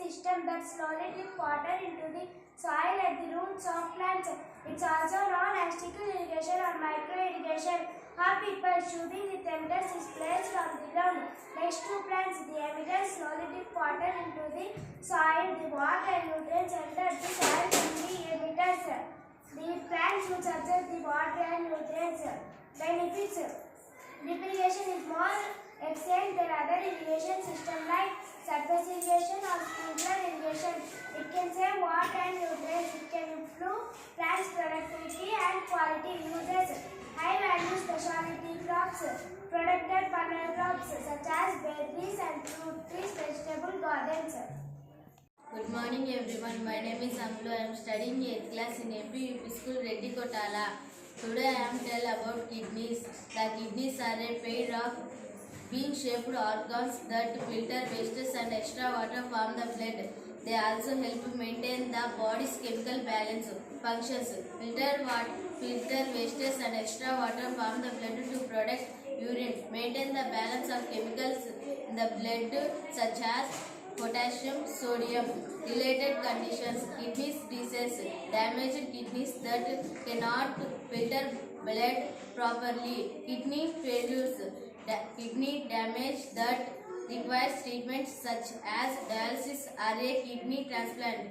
System that slowly drip water into the soil at the roots of plants. It's also known as trickle irrigation or micro irrigation. How people shooting with emitters is placed on the ground next to plants. The emitters slowly drip water into the soil. The water and nutrients enter the soil from the emitters. The plants will absorb the water and nutrients. Benefits: drip irrigation is more efficient than other irrigation systems like surface irrigation or sprinkler irrigation. It can save water and nutrients. It can improve plants' productivity and quality. Uses: high value specialty crops, protected perennial crops such as berries and fruit trees, vegetable gardens. Good morning everyone. My name is Amlu. I am studying 8th class in MP UP School Reddy Kotala. Today I am tell about kidneys. The kidneys are a pair of bean-shaped organs that filter wastes and extra water from the blood. They also help to maintain the body's chemical balance. Functions: filter wastes and extra water from the blood to produce urine. Maintain the balance of chemicals in the blood such as potassium, sodium. Related conditions: kidneys disease, damaged kidneys that cannot filter blood properly. Kidney failures, kidney damage that requires treatment such as dialysis or a kidney transplant.